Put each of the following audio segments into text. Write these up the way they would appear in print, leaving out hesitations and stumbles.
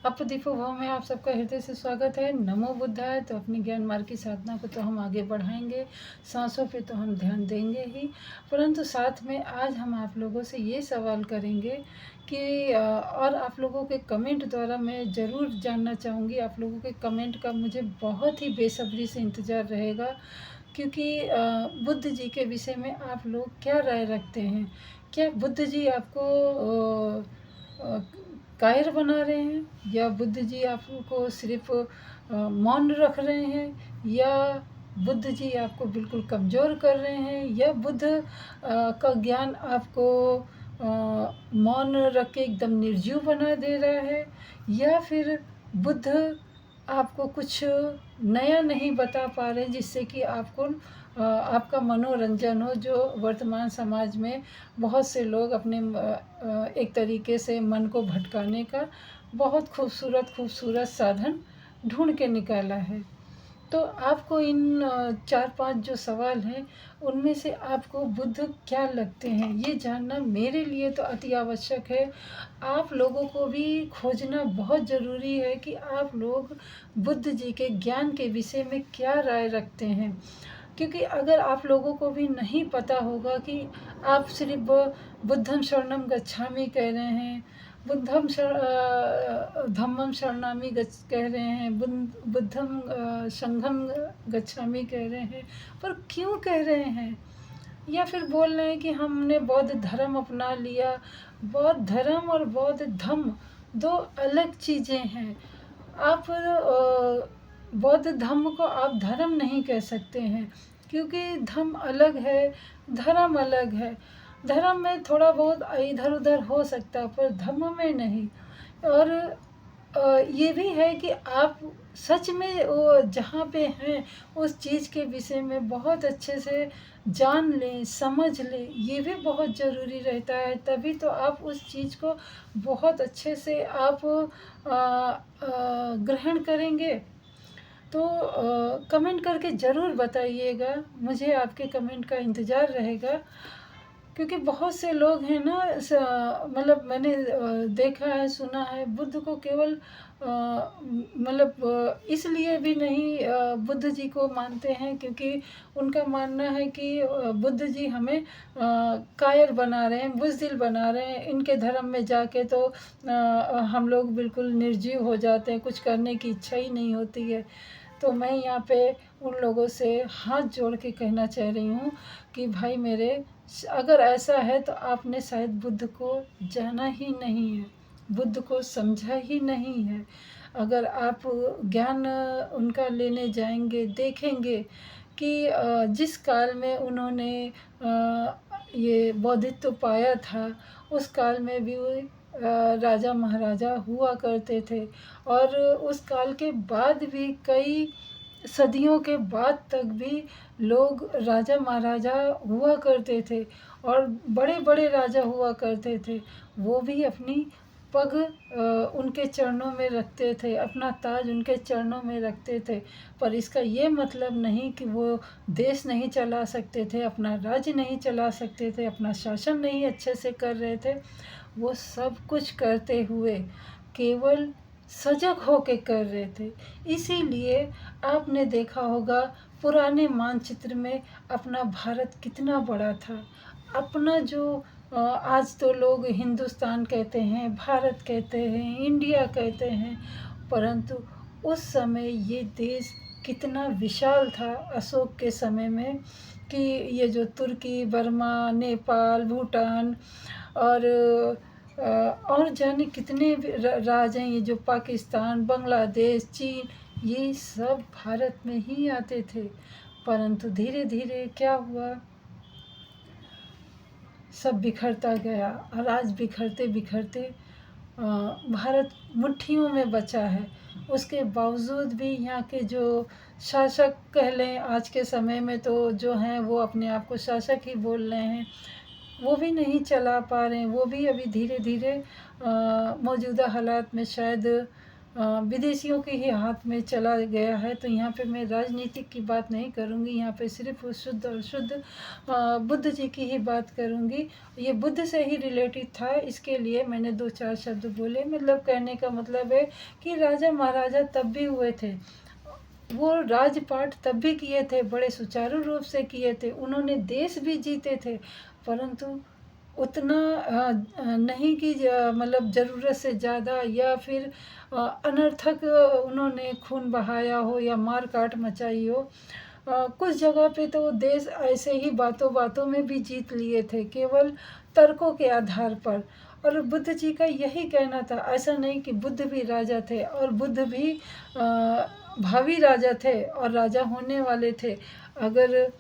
अपदीपो भाव में आप सबका हृदय से स्वागत है। नमो बुद्धाय। तो अपनी ज्ञान मार्ग की साधना को तो हम आगे बढ़ाएंगे, सांसों पे तो हम ध्यान देंगे ही, परंतु साथ में आज हम आप लोगों से ये सवाल करेंगे कि और आप लोगों के कमेंट द्वारा मैं ज़रूर जानना चाहूँगी। आप लोगों के कमेंट का मुझे बहुत ही बेसब्री से इंतज़ार रहेगा, क्योंकि बुद्ध जी के विषय में आप लोग क्या राय रखते हैं। क्या बुद्ध जी आपको अ, कायर बना रहे हैं, या बुद्ध जी आपको सिर्फ मौन रख रहे हैं, या बुद्ध जी आपको बिल्कुल कमज़ोर कर रहे हैं, या बुद्ध का ज्ञान आपको मौन रख के एकदम निर्जीव बना दे रहा है, या फिर बुद्ध आपको कुछ नया नहीं बता पा रहे जिससे कि आपको आपका मनोरंजन हो, जो वर्तमान समाज में बहुत से लोग अपने एक तरीके से मन को भटकाने का बहुत खूबसूरत खूबसूरत साधन ढूंढ के निकाला है। तो आपको इन 4-5 जो सवाल हैं, उनमें से आपको बुद्ध क्या लगते हैं, ये जानना मेरे लिए तो अति आवश्यक है। आप लोगों को भी खोजना बहुत ज़रूरी है कि आप लोग बुद्ध जी के ज्ञान के विषय में क्या राय रखते हैं। क्योंकि अगर आप लोगों को भी नहीं पता होगा कि आप सिर्फ बुद्धं शरणं गच्छामि कह रहे हैं, धम्मं शरणामि गच्छ कह रहे हैं, बुद्धं संघं गच्छामि कह रहे हैं, पर क्यों कह रहे हैं? या फिर बोल रहे हैं कि हमने बौद्ध धर्म अपना लिया। बौद्ध धर्म और बौद्ध धम्म दो अलग चीज़ें हैं। आप बौद्ध धम्म को आप धर्म नहीं कह सकते हैं, क्योंकि धम्म अलग है, धर्म अलग है। धर्म में थोड़ा बहुत इधर उधर हो सकता है, पर धम्म में नहीं। और ये भी है कि आप सच में वो जहाँ पे हैं उस चीज़ के विषय में बहुत अच्छे से जान लें, समझ लें, ये भी बहुत ज़रूरी रहता है। तभी तो आप उस चीज़ को बहुत अच्छे से आप ग्रहण करेंगे। तो कमेंट करके ज़रूर बताइएगा, मुझे आपके कमेंट का इंतज़ार रहेगा। क्योंकि बहुत से लोग हैं ना, मतलब मैंने देखा है, सुना है, बुद्ध को केवल मतलब इसलिए भी नहीं बुद्ध जी को मानते हैं, क्योंकि उनका मानना है कि बुद्ध जी हमें कायर बना रहे हैं, बुज़दिल बना रहे हैं। इनके धर्म में जाके तो हम लोग बिल्कुल निर्जीव हो जाते हैं, कुछ करने की इच्छा ही नहीं होती है। तो मैं यहाँ पे उन लोगों से हाथ जोड़ के कहना चाह रही हूँ कि भाई मेरे, अगर ऐसा है तो आपने शायद बुद्ध को जाना ही नहीं है, बुद्ध को समझा ही नहीं है। अगर आप ज्ञान उनका लेने जाएंगे, देखेंगे कि जिस काल में उन्होंने ये बौद्धित्व पाया था, उस काल में भी राजा महाराजा हुआ करते थे, और उस काल के बाद भी कई सदियों के बाद तक भी लोग राजा महाराजा हुआ करते थे, और बड़े बड़े राजा हुआ करते थे। वो भी अपनी पग उनके चरणों में रखते थे, अपना ताज उनके चरणों में रखते थे। पर इसका ये मतलब नहीं कि वो देश नहीं चला सकते थे, अपना राज्य नहीं चला सकते थे, अपना शासन नहीं अच्छे से कर रहे थे। वो सब कुछ करते हुए केवल सजग होके कर रहे थे। इसीलिए आपने देखा होगा पुराने मानचित्र में अपना भारत कितना बड़ा था। अपना जो आज तो लोग हिंदुस्तान कहते हैं, भारत कहते हैं, इंडिया कहते हैं, परंतु उस समय ये देश कितना विशाल था अशोक के समय में, कि ये जो तुर्की, बर्मा, नेपाल, भूटान और और जाने कितने राज हैं, ये जो पाकिस्तान, बांग्लादेश, चीन, ये सब भारत में ही आते थे। परंतु धीरे धीरे क्या हुआ, सब बिखरता गया, और आज बिखरते बिखरते भारत मुट्ठियों में बचा है। उसके बावजूद भी यहाँ के जो शासक कह लें, आज के समय में तो जो हैं वो अपने आप को शासक ही बोल रहे हैं, वो भी नहीं चला पा रहे हैं। वो भी अभी धीरे धीरे मौजूदा हालात में शायद विदेशियों के ही हाथ में चला गया है। तो यहाँ पे मैं राजनीतिक की बात नहीं करूँगी, यहाँ पे सिर्फ शुद्ध और शुद्ध बुद्ध जी की ही बात करूँगी। ये बुद्ध से ही रिलेटेड था, इसके लिए मैंने 2-4 शब्द बोले। मतलब कहने का मतलब है कि राजा महाराजा तब भी हुए थे, वो राजपाट तब भी किए थे, बड़े सुचारू रूप से किए थे, उन्होंने देश भी जीते थे, परंतु उतना नहीं कि मतलब ज़रूरत से ज़्यादा या फिर अनर्थक उन्होंने खून बहाया हो या मार काट मचाई हो। कुछ जगह पे तो देश ऐसे ही बातों बातों में भी जीत लिए थे, केवल तर्कों के आधार पर। और बुद्ध जी का यही कहना था, ऐसा नहीं कि बुद्ध भी राजा थे और बुद्ध भी भावी राजा थे और राजा होने वाले थे, अगर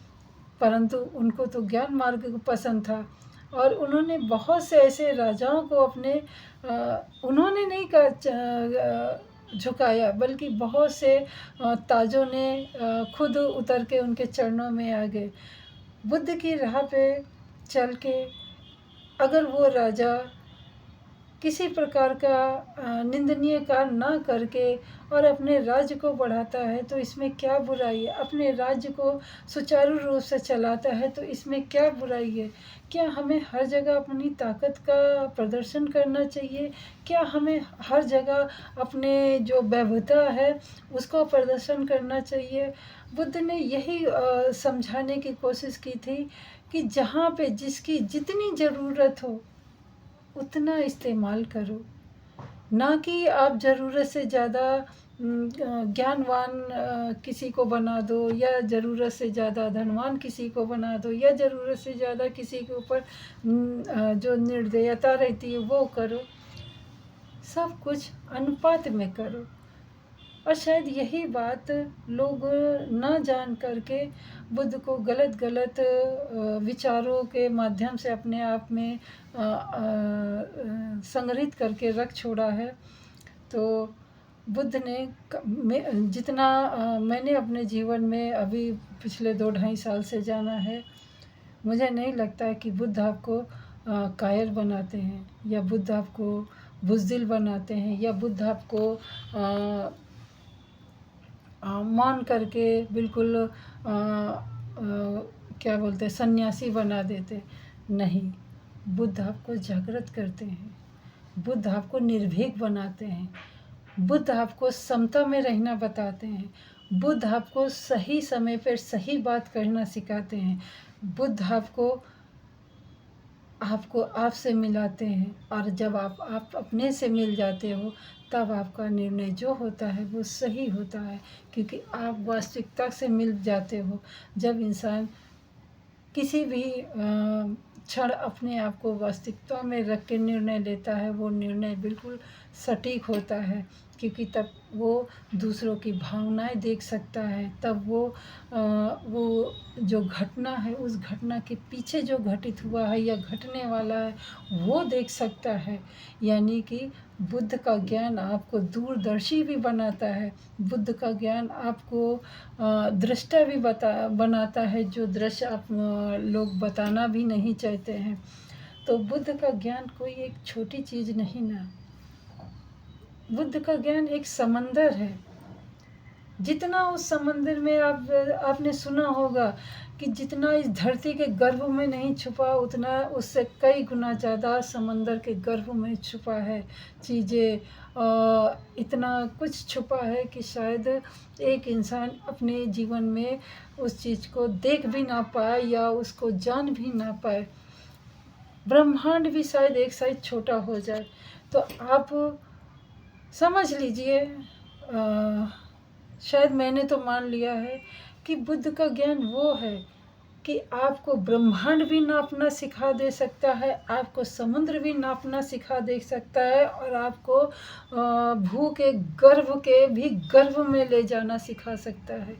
परंतु उनको तो ज्ञान मार्ग पसंद था और उन्होंने बहुत से ऐसे राजाओं को अपने उन्होंने नहीं झुकाया, बल्कि बहुत से ताजों ने खुद उतर के उनके चरणों में आ गए। बुद्ध की राह पे चल के अगर वो राजा किसी प्रकार का निंदनीय कार्य ना करके और अपने राज्य को बढ़ाता है तो इसमें क्या बुराई है, अपने राज्य को सुचारू रूप से चलाता है तो इसमें क्या बुराई है। क्या हमें हर जगह अपनी ताकत का प्रदर्शन करना चाहिए? क्या हमें हर जगह अपने जो वैभवता है उसको प्रदर्शन करना चाहिए? बुद्ध ने यही समझाने की कोशिश की थी कि जहाँ पे जिसकी जितनी ज़रूरत हो उतना इस्तेमाल करो, ना कि आप ज़रूरत से ज़्यादा ज्ञानवान किसी को बना दो या ज़रूरत से ज़्यादा धनवान किसी को बना दो या ज़रूरत से ज़्यादा किसी के ऊपर जो निर्दयता रहती है वो करो। सब कुछ अनुपात में करो। और शायद यही बात लोग ना जान करके बुद्ध को गलत गलत विचारों के माध्यम से अपने आप में संग्रहित करके रख छोड़ा है। तो बुद्ध ने जितना मैंने अपने जीवन में अभी पिछले 2-2.5 साल से जाना है, मुझे नहीं लगता है कि बुद्ध आपको कायर बनाते हैं या बुद्ध आपको बुज़दिल बनाते हैं या बुद्ध आपको मान करके बिल्कुल क्या बोलते हैं सन्यासी बना देते। नहीं, बुद्ध आपको जागृत करते हैं, बुद्ध आपको निर्भीक बनाते हैं, बुद्ध आपको समता में रहना बताते हैं, बुद्ध आपको सही समय पर सही बात करना सिखाते हैं, बुद्ध आपको आपसे मिलाते हैं। और जब आप अपने से मिल जाते हो तब आपका निर्णय जो होता है वो सही होता है, क्योंकि आप वास्तविकता से मिल जाते हो। जब इंसान किसी भी क्षण अपने आप को वास्तविकता में रख के निर्णय लेता है, वो निर्णय बिल्कुल सटीक होता है, क्योंकि तब वो दूसरों की भावनाएं देख सकता है। तब वो जो घटना है उस घटना के पीछे जो घटित हुआ है या घटने वाला है वो देख सकता है। यानी कि बुद्ध का ज्ञान आपको दूरदर्शी भी बनाता है, बुद्ध का ज्ञान आपको दृष्टा भी बनाता है, जो दृश्य आप लोग बताना भी नहीं चाहते हैं। तो बुद्ध का ज्ञान कोई एक छोटी चीज़ नहीं ना, बुद्ध का ज्ञान एक समंदर है। जितना उस समंदर में आपने सुना होगा कि जितना इस धरती के गर्भ में नहीं छुपा, उतना उससे कई गुना ज़्यादा समंदर के गर्भ में छुपा है चीज़ें। इतना कुछ छुपा है कि शायद एक इंसान अपने जीवन में उस चीज़ को देख भी ना पाए या उसको जान भी ना पाए। ब्रह्मांड भी शायद एक साइज छोटा हो जाए। तो आप समझ लीजिए, शायद मैंने तो मान लिया है कि बुद्ध का ज्ञान वो है कि आपको ब्रह्मांड भी नापना सिखा दे सकता है, आपको समुद्र भी नापना सिखा दे सकता है और आपको भू के गर्भ के भी गर्भ में ले जाना सिखा सकता है।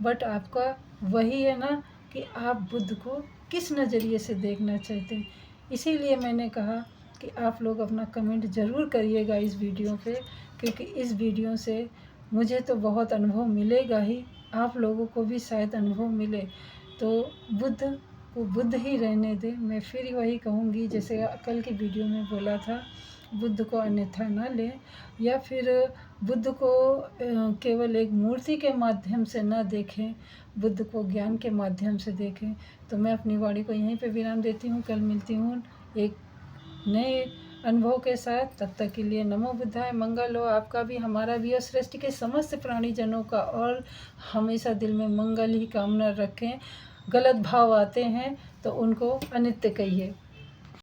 बट आपका वही है ना कि आप बुद्ध को किस नज़रिए से देखना चाहते हैं। इसीलिए मैंने कहा कि आप लोग अपना कमेंट ज़रूर करिएगा इस वीडियो पे, क्योंकि इस वीडियो से मुझे तो बहुत अनुभव मिलेगा ही, आप लोगों को भी शायद अनुभव मिले। तो बुद्ध को बुद्ध ही रहने दें। मैं फिर वही कहूँगी जैसे कल की वीडियो में बोला था, बुद्ध को अन्यथा ना लें, या फिर बुद्ध को केवल एक मूर्ति के माध्यम से ना देखें, बुद्ध को ज्ञान के माध्यम से देखें। तो मैं अपनी वाणी को यहीं पे विराम देती हूँ। कल मिलती हूँ एक नए अनुभव के साथ। तब तक के लिए नमो बुद्धाय। मंगल हो आपका भी, हमारा भी, और सृष्टि के समस्त प्राणीजनों का। और हमेशा दिल में मंगल ही कामना रखें। गलत भाव आते हैं तो उनको अनित्य कहिए।